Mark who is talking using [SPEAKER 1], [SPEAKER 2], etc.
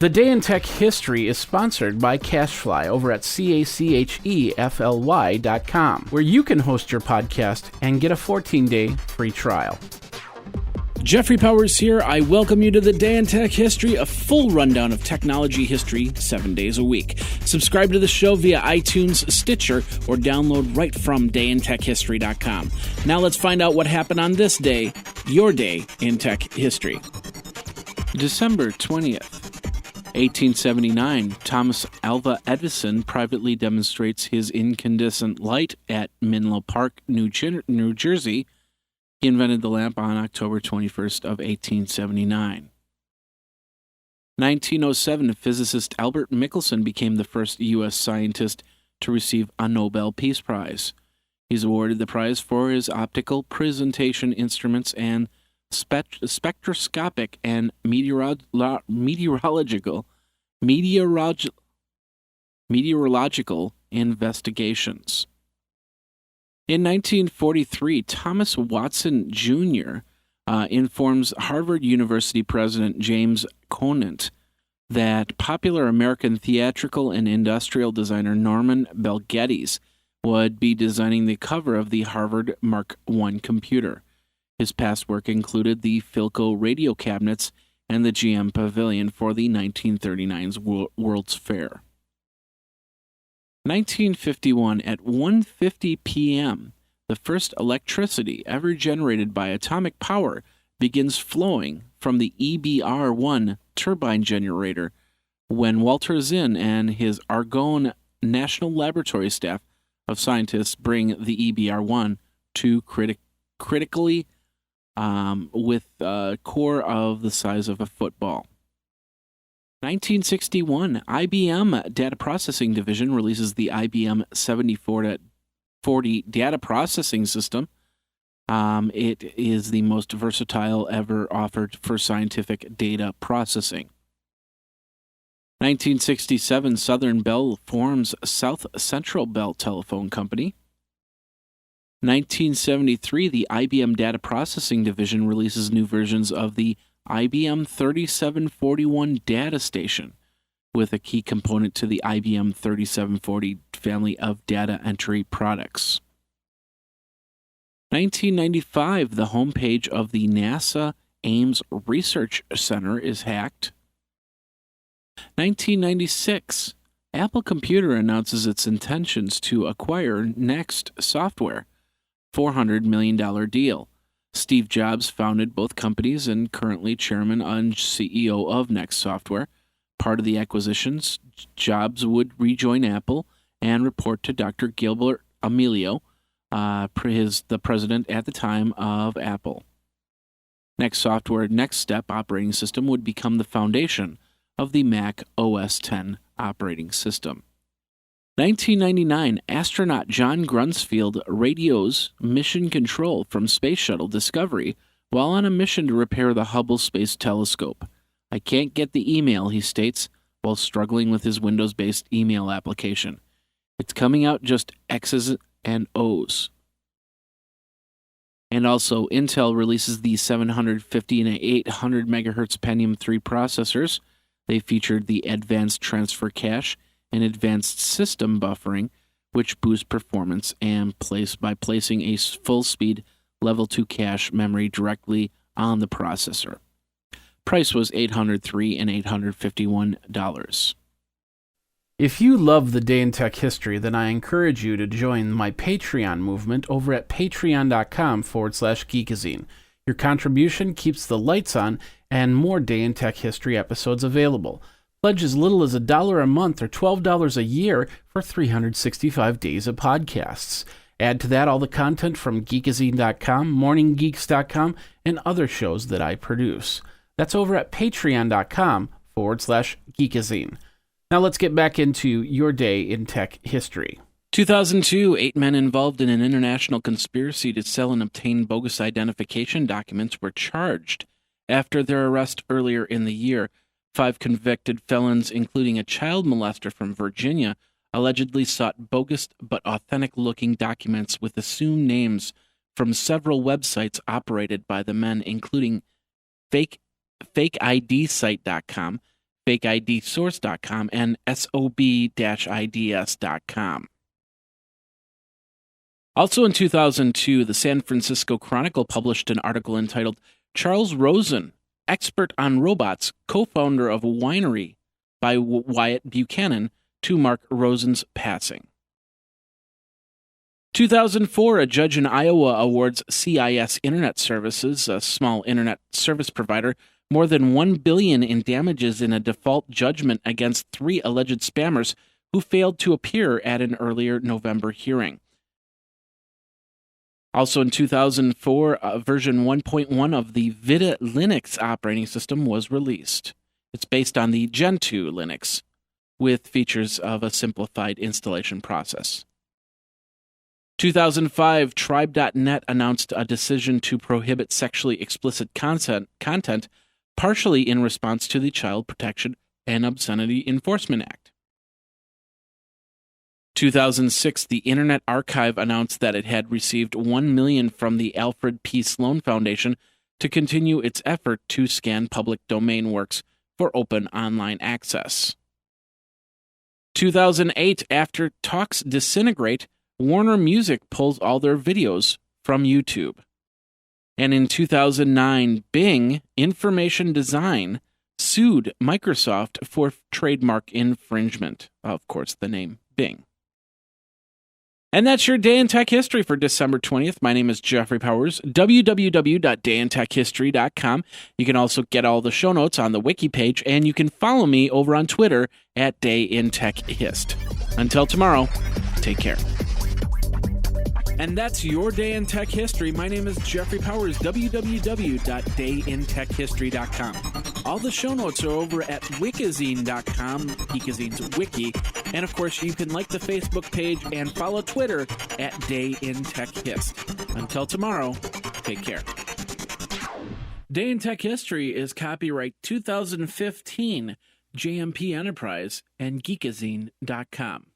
[SPEAKER 1] The Day in Tech History is sponsored by CashFly over at CACHEFLY.com, where you can host your podcast and get a 14-day free trial.
[SPEAKER 2] Jeffrey Powers here. I welcome you to the Day in Tech History, a full rundown of technology history 7 days a week. Subscribe to the show via iTunes, Stitcher, or download right from dayintechhistory.com. Now let's find out what happened on this day, your day in tech history. December 20th. 1879, Thomas Alva Edison privately demonstrates his incandescent light at Menlo Park, New Jersey. He invented the lamp on October 21st of 1879. 1907, physicist Albert Michelson became the first U.S. scientist to receive a Nobel Peace Prize. He's awarded the prize for his optical presentation instruments and spectroscopic and meteorological investigations. In 1943, Thomas Watson Jr. Informs Harvard University President James Conant that popular American theatrical and industrial designer Norman Bel Geddes would be designing the cover of the Harvard Mark I computer. His past work included the Philco radio cabinets and the GM Pavilion for the 1939 World's Fair. 1951, at 1:50 p.m., the first electricity ever generated by atomic power begins flowing from the EBR-1 turbine generator when Walter Zinn and his Argonne National Laboratory staff of scientists bring the EBR-1 to critically with a core of the size of a football. 1961, IBM Data Processing Division releases the IBM 7440 data processing system. It is the most versatile ever offered for scientific data processing. 1967, Southern Bell forms South Central Bell Telephone Company. 1973, the IBM Data Processing Division releases new versions of the IBM 3741 data station, with a key component to the IBM 3740 family of data entry products. 1995, the homepage of the NASA Ames Research Center is hacked. 1996, Apple Computer announces its intentions to acquire NeXT Software, $400 million deal. Steve Jobs founded both companies and currently chairman and CEO of NeXT Software. Part of the acquisitions, Jobs would rejoin Apple and report to Dr. Gilbert Amelio, the president at the time of Apple. NeXT Software NeXTstep operating system would become the foundation of the Mac OS X operating system. 1999, astronaut John Grunsfield radios mission control from Space Shuttle Discovery while on a mission to repair the Hubble Space Telescope. "I can't get the email," he states, while struggling with his Windows-based email application. "It's coming out just X's and O's." And also, Intel releases the 750 and 800 MHz Pentium 3 processors. They featured the Advanced Transfer Cache and Advanced System Buffering, which boost performance and by placing a full-speed Level 2 cache memory directly on the processor. Price was $803 and $851.
[SPEAKER 1] If you love the Day in Tech History, then I encourage you to join my Patreon movement over at patreon.com/geekazine. Your contribution keeps the lights on and more Day in Tech History episodes available. Pledge as little as $1 a month or $12 a year for 365 days of podcasts. Add to that all the content from geekazine.com, morninggeeks.com, and other shows that I produce. That's over at patreon.com/geekazine. Now let's get back into your Day in Tech History.
[SPEAKER 2] 2002, 8 men involved in an international conspiracy to sell and obtain bogus identification documents were charged after their arrest earlier in the year. 5 convicted felons, including a child molester from Virginia, allegedly sought bogus but authentic-looking documents with assumed names from several websites operated by the men, including FakeIDsite.com, fakeidsource.com, and sob-ids.com. Also in 2002, the San Francisco Chronicle published an article entitled Charles Rosen, Expert on Robots, Co-Founder of a Winery by Wyatt Buchanan, to mark Rosen's passing. 2004, a judge in Iowa awards CIS Internet Services, a small internet service provider, more than $1 billion in damages in a default judgment against 3 alleged spammers who failed to appear at an earlier November hearing. Also in 2004, version 1.1 of the Vita Linux operating system was released. It's based on the Gentoo Linux, with features of a simplified installation process. 2005, Tribe.net announced a decision to prohibit sexually explicit content, partially in response to the Child Protection and Obscenity Enforcement Act. 2006, the Internet Archive announced that it had received $1 million from the Alfred P. Sloan Foundation to continue its effort to scan public domain works for open online access. 2008, after talks disintegrate, Warner Music pulls all their videos from YouTube. And in 2009, Bing Information Design sued Microsoft for trademark infringement. Of course, the name Bing. And that's your Day in Tech History for December 20th. My name is Jeffrey Powers, www.dayintechhistory.com. You can also get all the show notes on the wiki page, and you can follow me over on Twitter at DayInTechHist. Until tomorrow, take care. And that's your Day in Tech History. My name is Jeffrey Powers, www.dayintechhistory.com. All the show notes are over at wikizine.com, Geekazine's wiki. And of course, you can like the Facebook page and follow Twitter at DayInTechHist. Until tomorrow, take care. Day in Tech History is copyright 2015, JMP Enterprise and Geekazine.com.